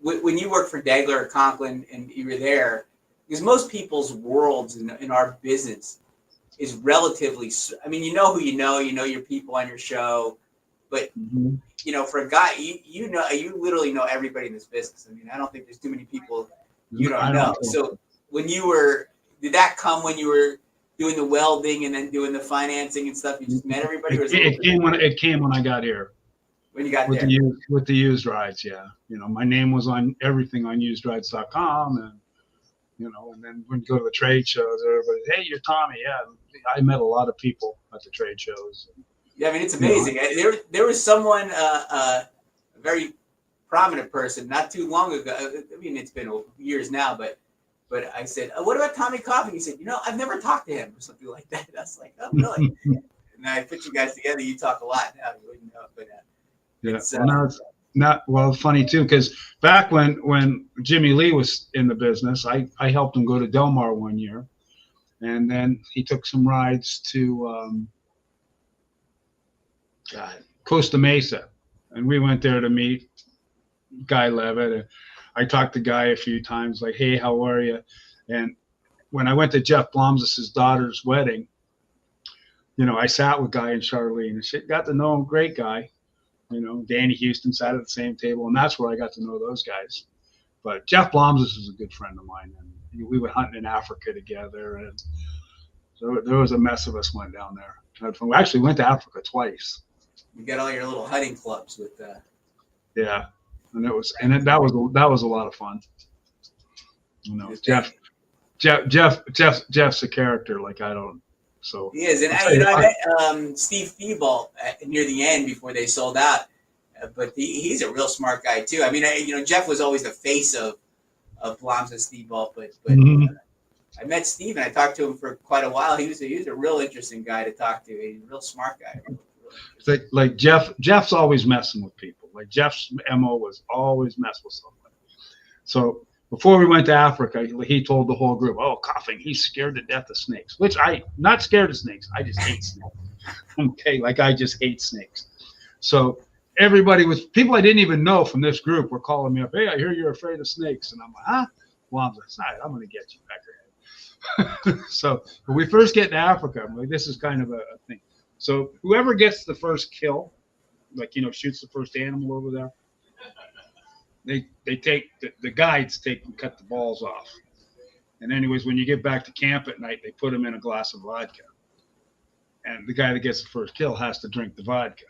when you worked for Degler or Conklin and you were there, because most people's worlds in our business is relatively. I mean, you know who you know your people on your show, but for a guy, you literally know everybody in this business. I mean, I don't think there's too many people you don't know. So when did that come when you were doing the welding and then doing the financing and stuff? You just met everybody? Or it came when I got here. When you got with there? With the used rides, yeah. My name was on everything on usedrides.com, and and then when you go to the trade shows, everybody, hey, you're Tommy. Yeah, I met a lot of people at the trade shows. Yeah, I mean, it's amazing. There was someone, a very prominent person, not too long ago. I mean, it's been years now, but I said, what about Tommy Coffin? He said, I've never talked to him or something like that. I was like, oh, really? And I put you guys together. You talk a lot now. You wouldn't know, but it's not funny too, because back when Jimmy Lee was in the business, I helped him go to Del Mar one year, and then he took some rides to Costa Mesa, and we went there to meet Guy Levitt. I talked to Guy a few times, like, hey, how are you? And when I went to Jeff Bloms's daughter's wedding, I sat with Guy and Charlene, and she got to know him. Great guy. Danny Houston sat at the same table, and that's where I got to know those guys. But Jeff Bloms's is a good friend of mine, and we went hunting in Africa together, and so there was a mess of us went down there. We actually went to Africa twice. You got all your little hunting clubs with yeah, and that was a lot of fun. Jeff's a character like I don't. So he is, and I met Steve Thibault near the end before they sold out. But he's a real smart guy too. I mean, Jeff was always the face of Bloms and Thibault, but I met Steve and I talked to him for quite a while. He was a real interesting guy to talk to. He's a real smart guy. It's like Jeff's always messing with people. Like Jeff's MO was always mess with somebody. So before we went to Africa, he told the whole group, oh, Coughing, he's scared to death of snakes, which not scared of snakes. I just hate snakes. Okay, like I just hate snakes. So people I didn't even know from this group were calling me up, hey, I hear you're afraid of snakes. And I'm like, huh? Well, I'm like, all right, I'm going to get you back. So when we first get to Africa, I'm like, this is kind of a thing. So whoever gets the first kill, like, shoots the first animal over there, they take the guides and cut the balls off. And anyways, when you get back to camp at night, they put them in a glass of vodka. And the guy that gets the first kill has to drink the vodka.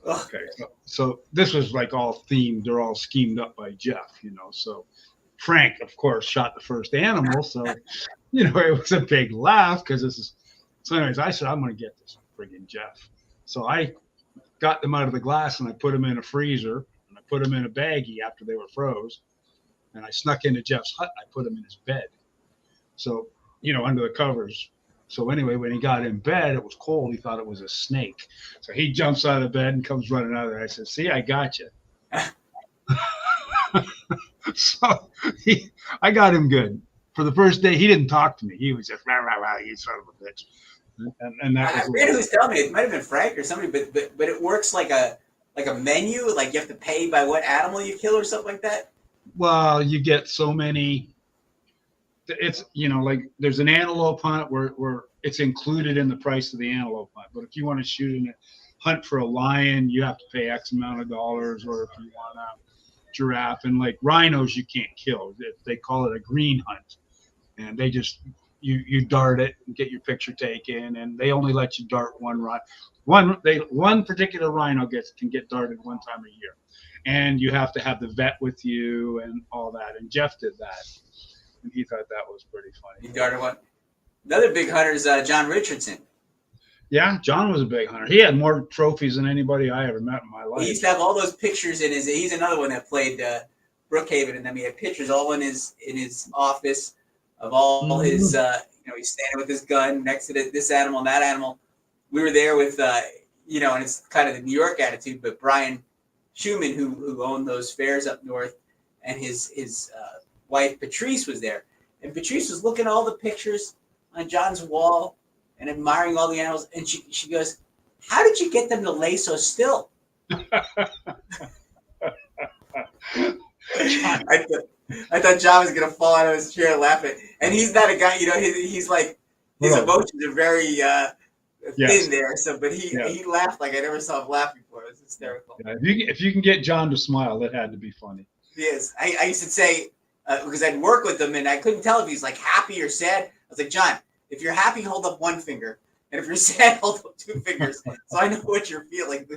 Okay. So this was like all themed. They're all schemed up by Jeff, So Frank, of course, shot the first animal. So, it was a big laugh because this is. So anyways, I said, I'm going to get this friggin' Jeff. So I got them out of the glass and I put them in a freezer. Put them in a baggie after they were froze, and I snuck into Jeff's hut. I put him in his bed, so under the covers. So anyway, when he got in bed, it was cold. He thought it was a snake, so he jumps out of bed and comes running out of there. I said, "See, I got you." So I got him good for the first day. He didn't talk to me. He was just rah rah rah. You son of a bitch. And that was. I forget who was telling me. It might have been Frank or somebody, but it works like a menu, like you have to pay by what animal you kill or something like that. Well, you get so many. It's like there's an antelope hunt where it's included in the price of the antelope hunt. But if you want to shoot in a hunt for a lion, you have to pay X amount of dollars. Or if you want a giraffe, and like rhinos, you can't kill. They call it a green hunt, and they just you dart it and get your picture taken, and they only let you dart one rhino. One particular rhino can get darted one time a year, and you have to have the vet with you and all that. And Jeff did that, and he thought that was pretty funny. He darted one. Another big hunter is John Richardson. Yeah, John was a big hunter. He had more trophies than anybody I ever met in my life. He used to have all those pictures in his. He's another one that played Brookhaven, and then he had pictures all in his office of all his. He's standing with his gun next to this animal and that animal. We were there with, and it's kind of the New York attitude, but Brian Schumann, who owned those fairs up north, and his wife Patrice was there. And Patrice was looking at all the pictures on John's wall and admiring all the animals. And she goes, "How did you get them to lay so still?" I thought John was gonna fall out of his chair laughing. And he's not a guy, he's like, his emotions are very thin there. So, but he laughed like I never saw him laugh before. It was hysterical. Yeah, if you can get John to smile, that had to be funny. Yes, I used to say because I'd work with him and I couldn't tell if he's like happy or sad. I was like, John, if you're happy, hold up one finger, and if you're sad, hold up two fingers, so I know what you're feeling.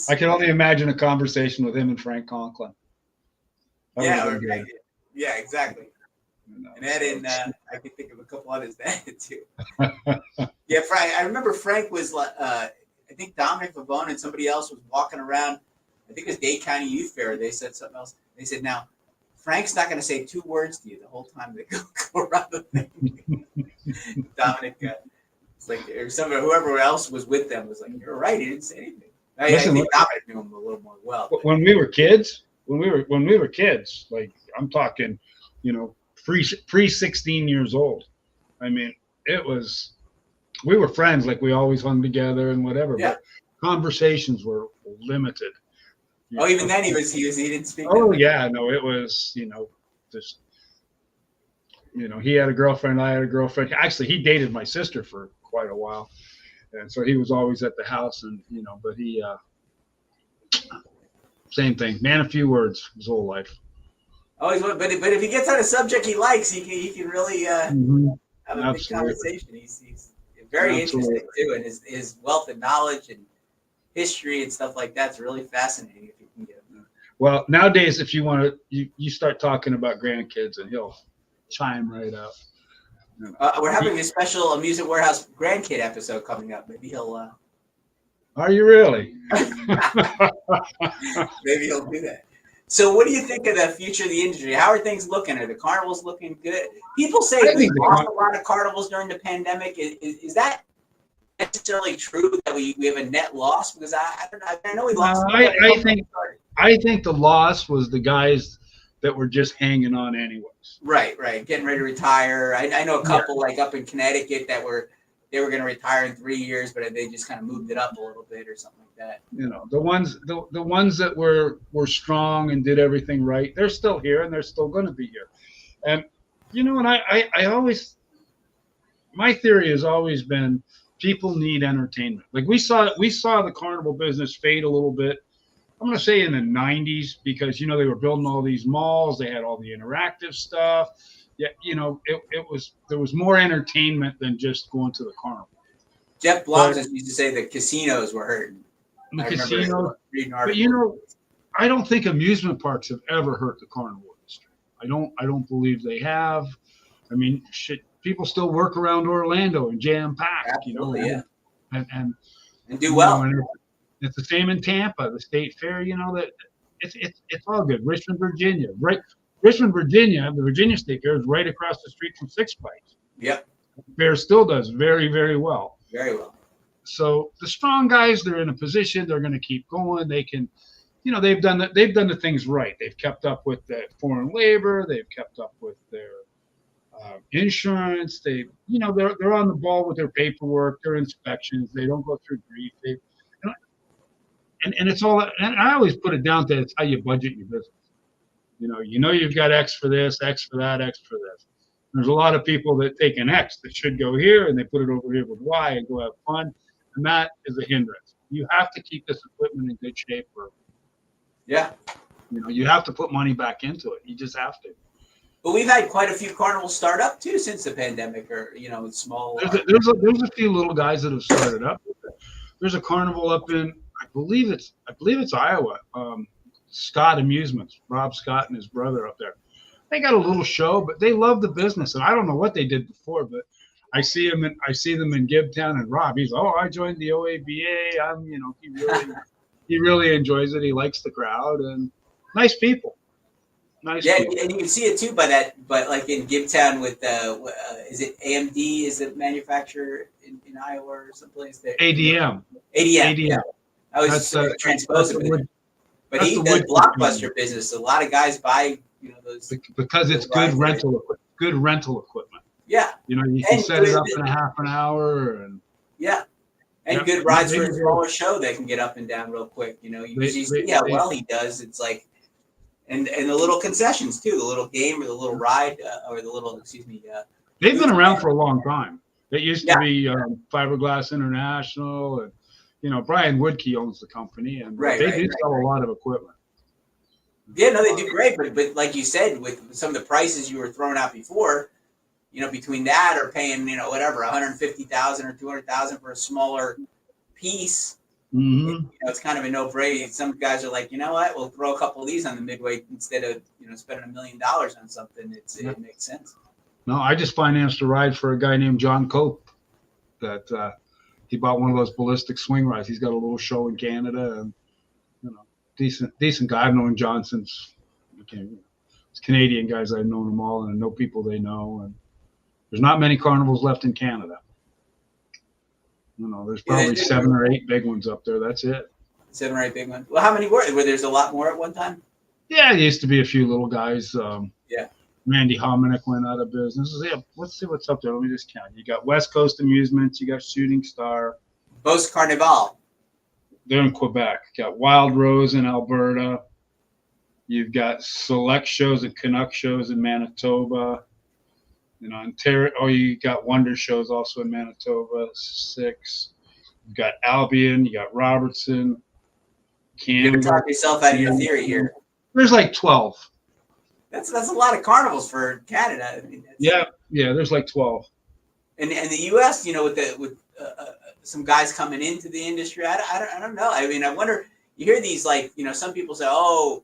I can only imagine a conversation with him and Frank Conklin. Yeah, exactly. And Ed and I can think of a couple others that did too. Yeah, Frank. I remember Frank was I think Dominic Favone and somebody else was walking around. I think it was Dade County Youth Fair. They said something else. They said, "Now, Frank's not going to say two words to you the whole time they go around the thing." Dominic, it's like, or whoever else was with them was like, "You're right. He didn't say anything." I think Dominic knew him a little more well. When we were kids, like I'm talking, pre 16 years old. I mean, we were friends, like we always hung together and whatever. Yeah. But conversations were limited. Even then he didn't speak. Oh yeah, no, it was just he had a girlfriend, I had a girlfriend. Actually, he dated my sister for quite a while, and so he was always at the house, and but he same thing, man, a few words his whole life. But if he gets on a subject he likes, he can really have a big conversation. He's very interesting too, and his wealth of knowledge and history and stuff like that's really fascinating if you can get him. Well, nowadays, if you want to, you start talking about grandkids, and he'll chime right up. We're having a special Amusement Warehouse grandkid episode coming up. Maybe he'll. Are you really? Maybe he'll do that. So, what do you think of the future of the industry? How are things looking? Are the carnivals looking good? People say we lost a lot of carnivals during the pandemic. Is that necessarily true that we have a net loss? Because I don't know. I know we lost. I think the loss was the guys that were just hanging on anyways. Right, getting ready to retire. I know a couple like up in Connecticut that they were going to retire in 3 years, but they just kind of moved it up a little bit or something like that. The ones that were strong and did everything right, they're still here and they're still going to be here. And and I always, my theory has always been people need entertainment. Like we saw the carnival business fade a little bit. I'm going to say in the 90s because they were building all these malls, they had all the interactive stuff. Yeah, there was more entertainment than just going to the carnival. Jeff Blum used to say the casinos were hurting. The casinos, but I don't think amusement parks have ever hurt the carnival industry. I don't believe they have. I mean, people still work around Orlando and jam pack. Absolutely, yeah. And do well. It's the same in Tampa, the state fair. That it's all good. Richmond, Virginia, right? Richmond, Virginia, the Virginia State Fair is right across the street from Six Flags. Yep. The fair still does very, very well. Very well. So the strong guys, they're in a position, they're going to keep going. They can, they've done the things right. They've kept up with the foreign labor. They've kept up with their insurance. They're on the ball with their paperwork, their inspections. They don't go through grief. And it's all. And I always put it down to it's how you budget your business. You've got X for this, X for that, X for this. There's a lot of people that take an X that should go here and they put it over here with Y and go have fun. And that is a hindrance. You have to keep this equipment in good shape. You have to put money back into it. You just have to. But we've had quite a few carnivals start up too since the pandemic, or small. There's a few little guys that have started up. There's a carnival up in I believe it's Iowa. Scott Amusements, Rob Scott and his brother up there. They got a little show, but they love the business, and I don't know what they did before, but I see them in Gibtown, and Rob, he's I joined the OABA. He really enjoys it. He likes the crowd and nice people. People. And you can see it too but like in Gibtown with is it AMD? Is it manufacturer in Iowa or someplace there? ADM. Yeah. I was transposing it. But he does blockbuster business. A lot of guys buy, those. Because it's good rental equipment. good rental equipment. Yeah. You know, you can set it up in a half an hour, and yeah. And good rides for a smaller show that can get up and down real quick. You know, you see how well he does. It's like, and the little concessions too, the little game or the little ride or the little, they've been around for a long time. It used to be Fiberglass International, and you know, Brian Woodkey owns the company, and they do sell a lot of equipment. Yeah, no, they do great, but like you said, with some of the prices you were throwing out before, you know, between that or paying, you know, whatever, $150,000 or $200,000 for a smaller piece, you know, it's kind of a no-brainer. Some guys are like, you know what, we'll throw a couple of these on the midway instead of, you know, spending $1 million on something. It makes sense. No, I just financed a ride for a guy named John Cope that he bought one of those ballistic swing rides. He's got a little show in Canada, and you know, decent guy. I've known John since it's Canadian guys. I've known them all, and I know people they know, and there's not many carnivals left in Canada. You know, there's probably 7 or 8 big ones up there. That's it. 7 or 8 big ones. Well, how many were there? Were there's a lot more at one time? Yeah, there used to be a few little guys. Yeah. Randy Hominick went out of business. Yeah, let's see what's up there. Let me just count. You got West Coast Amusements. You got Shooting Star. Beauce Carnival. They're in Quebec. You got Wild Rose in Alberta. You've got select shows and Canuck shows in Manitoba. You know, Ontario. Oh, you got Wonder shows also in Manitoba. 6. You've got Albion. You got Robertson. Canada. You're talking yourself out of your theory here. There's like 12. That's a lot of carnivals for Canada. I mean, yeah, there's like 12. And the U.S., you know, with some guys coming into the industry, I don't know. I mean, I wonder. You hear these, like, you know, some people say, oh,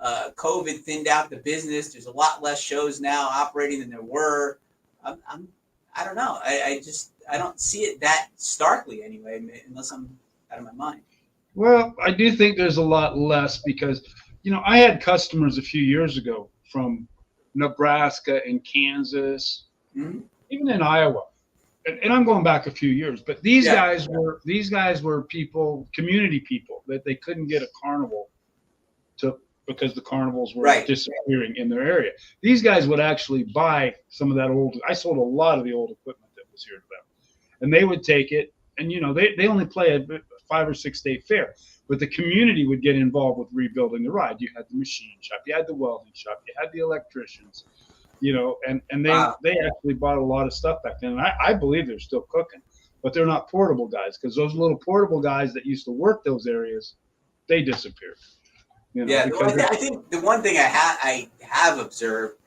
COVID thinned out the business. There's a lot less shows now operating than there were. I don't know. I don't see it that starkly anyway, unless I'm out of my mind. Well, I do think there's a lot less because, you know, I had customers a few years ago from Nebraska and Kansas, even in Iowa, and I'm going back a few years. But these guys were people, community people, that they couldn't get a carnival because the carnivals were disappearing in their area. These guys would actually buy some of that old. I sold a lot of the old equipment that was here to them, and they would take it. And you know, they only play a 5 or 6 day fair. But the community would get involved with rebuilding the ride. You had the machine shop, you had the welding shop, you had the electricians, you know, and they actually bought a lot of stuff back then. And I believe they're still cooking, but they're not portable guys, because those little portable guys that used to work those areas, they disappeared. You know, I think the one thing I have observed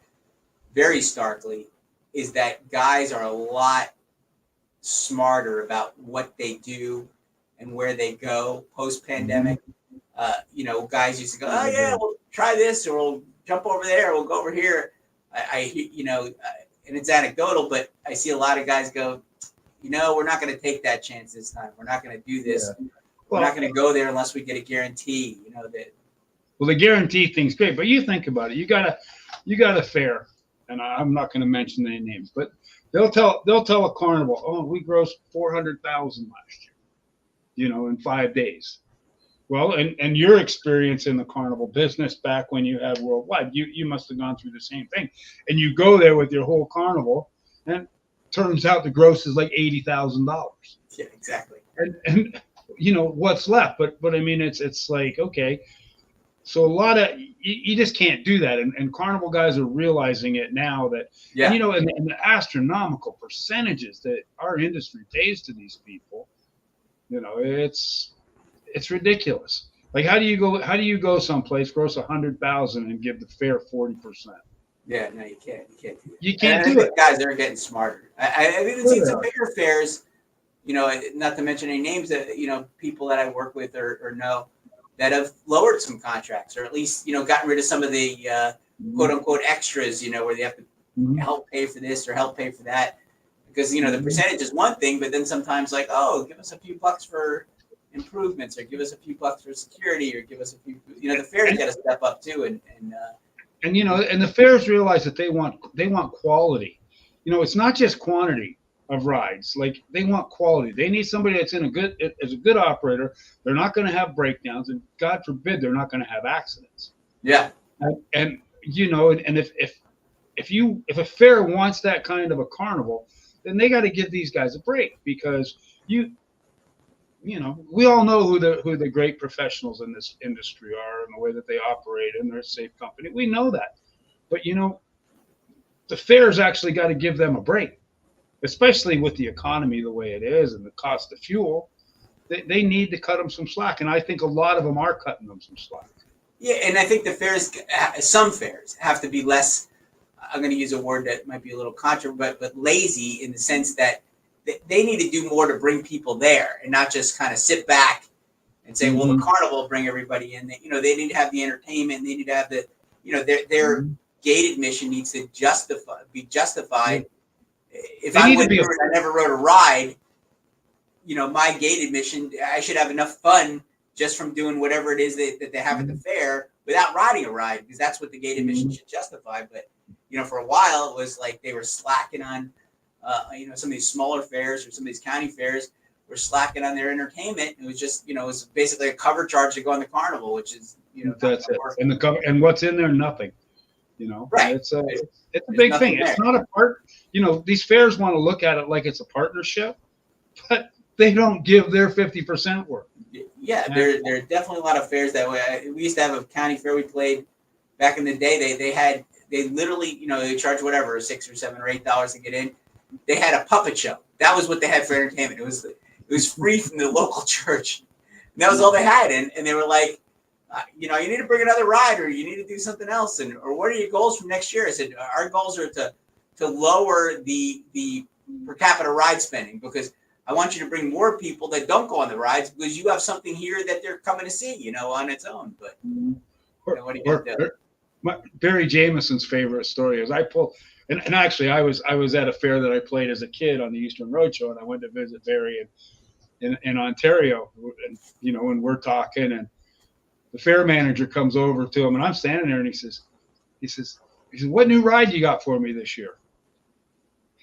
very starkly is that guys are a lot smarter about what they do and where they go post-pandemic. You know, guys used to go, oh yeah, we'll try this, or we'll jump over there, or we'll go over here. You know, and it's anecdotal, but I see a lot of guys go, you know, we're not going to take that chance this time. We're not going to do this. We're not going to go there unless we get a guarantee. You know that. Well, the guarantee thing's great, but you think about it. You got a fair, and I'm not going to mention any names, but they'll tell a carnival, oh, we grossed $400,000 last year, you know, in 5 days. Well, and your experience in the carnival business back when you had Worldwide, you must have gone through the same thing. And you go there with your whole carnival, and turns out the gross is like $80,000. Yeah, exactly. And you know what's left, but I mean it's like, okay, so a lot of you just can't do that, and carnival guys are realizing it now that you know, and the astronomical percentages that our industry pays to these people, you know, it's ridiculous. Like, how do you go someplace, gross 100,000 and give the fair 40%? Yeah, no, you can't. You can't do it. Guys are getting smarter. I've even seen some bigger fairs, you know, not to mention any names that, you know, people that I work with or know that have lowered some contracts, or at least, you know, gotten rid of some of the quote unquote extras, you know, where they have to help pay for this or help pay for that. Because, you know, the percentage is one thing, but then sometimes like, oh, give us a few bucks for improvements, or give us a few bucks for security, or give us a few, you know, the fair's got to step up too. And you know, and the fairs realize that they want quality. You know, it's not just quantity of rides. Like, they want quality. They need somebody that's as a good operator. They're not going to have breakdowns, and God forbid they're not going to have accidents. Yeah. And you know, and if if a fair wants that kind of a carnival, then they got to give these guys a break, because we all know who the great professionals in this industry are and the way that they operate, and they're a safe company. We know that. But the fair's actually got to give them a break, especially with the economy the way it is and the cost of fuel. They need to cut them some slack, and I think a lot of them are cutting them some slack. Yeah, and I think the fairs, some fairs, have to be less. I'm going to use a word that might be a little controversial, but lazy, in the sense that they need to do more to bring people there, and not just kind of sit back and say, well, the carnival will bring everybody in. They need to have the entertainment. They need to have their gate admission needs to be justified. If I never rode a ride, my gate admission, I should have enough fun just from doing whatever it is that they have at the fair without riding a ride, because that's what the gate admission should justify. But for a while it was like they were slacking on some of these smaller fairs or some of these county fairs were slacking on their entertainment. It was just it was basically a cover charge to go on the carnival, which is that's it. And the cover, and what's in there, nothing. Right. It's a big thing. It's not a part. These fairs want to look at it like it's a partnership, but they don't give their 50% work. Yeah, there are definitely a lot of fairs that way. We used to have a county fair we played back in the day. They literally they charge whatever $6 or $7 or $8 to get in. They had a puppet show. That was what they had for entertainment. It was free from the local church. And that was all they had. And they were like, you need to bring another ride, or you need to do something else. Or what are your goals for next year? I said, our goals are to lower the per capita ride spending, because I want you to bring more people that don't go on the rides, because you have something here that they're coming to see, on its own. But what are you going to do? Barry Jameson's favorite story is and actually I was at a fair that I played as a kid on the Eastern Roadshow, and I went to visit Barry in Ontario, and and we're talking, and the fair manager comes over to him, and I'm standing there, and he says, "What new ride you got for me this year?"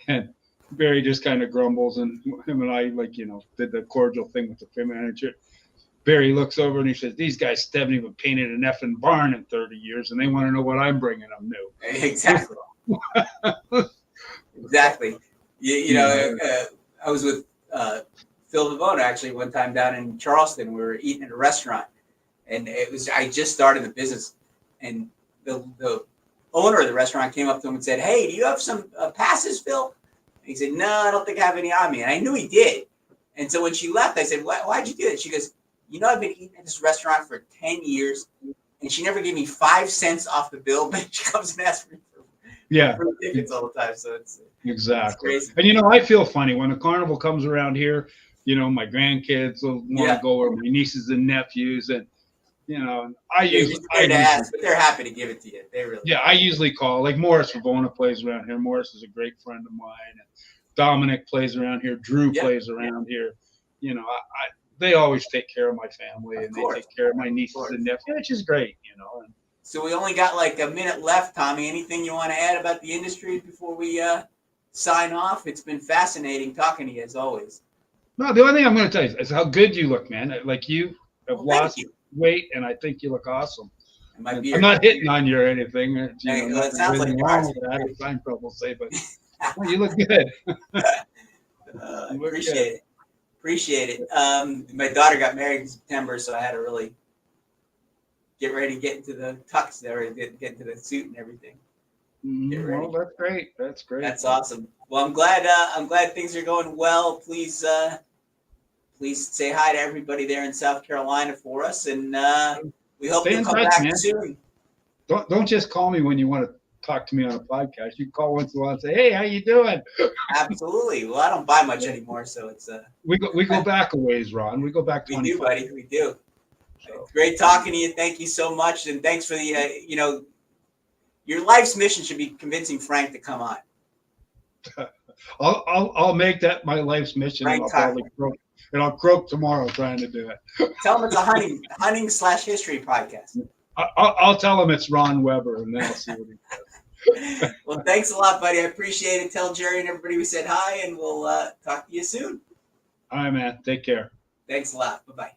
And Barry just kind of grumbles, and him and I did the cordial thing with the fair manager. Barry looks over and he says, "These guys haven't even painted an effing barn in 30 years, and they want to know what I'm bringing them new." Exactly. Exactly. I was with Phil Vivona actually one time down in Charleston. We were eating at a restaurant, and I just started the business, and the owner of the restaurant came up to him and said, "Hey, do you have some passes, Phil?" And he said, "No, I don't think I have any on me." And I knew he did. And so when she left, I said, "Why'd you do that?" She goes, "I've been eating at this restaurant for 10 years, and she never gave me 5 cents off the bill, but she comes and asks me for tickets all the time." So it's exactly. It's crazy. And I feel funny when a carnival comes around here. My grandkids will want to go, or my nieces and nephews, and I ask, but they're happy to give it to you. They really. Yeah, I usually call. Like Morris Favona plays around here. Morris is a great friend of mine. And Dominic plays around here. Drew plays around here. They always take care of my family, and they take care of my nieces and nephews, which is great. And so we only got like a minute left, Tommy. Anything you want to add about the industry before we sign off? It's been fascinating talking to you as always. No, the only thing I'm going to tell you is how good you look, man. Like you have lost weight, and I think you look awesome. I'm not hitting on you or anything. It sounds like wrong with that. As Seinfeld will say, but you look good. Appreciate it. My daughter got married in September, so I had to really get ready to get into the tux there, get into the suit and everything. Well, that's great. That's awesome. Well, I'm glad things are going well. Please say hi to everybody there in South Carolina for us, and we hope you'll come back soon. Don't just call me when you want to talk to me on a podcast. You call once in a while and say, "Hey, how you doing?" Absolutely. Well, I don't buy much anymore, so it's we go back a ways, Ron. We go back 25. We do, buddy. We do. So. Great talking to you. Thank you so much, and thanks for the your life's mission should be convincing Frank to come on. I'll make that my life's mission, and I'll probably croak, and I'll croak tomorrow trying to do it. Tell him it's a hunting/history podcast. I'll tell him it's Ron Weber, and then I'll see what he does. Well, thanks a lot, buddy. I appreciate it. Tell Jerry and everybody we said hi, and we'll talk to you soon. All right, man. Take care. Thanks a lot. Bye-bye.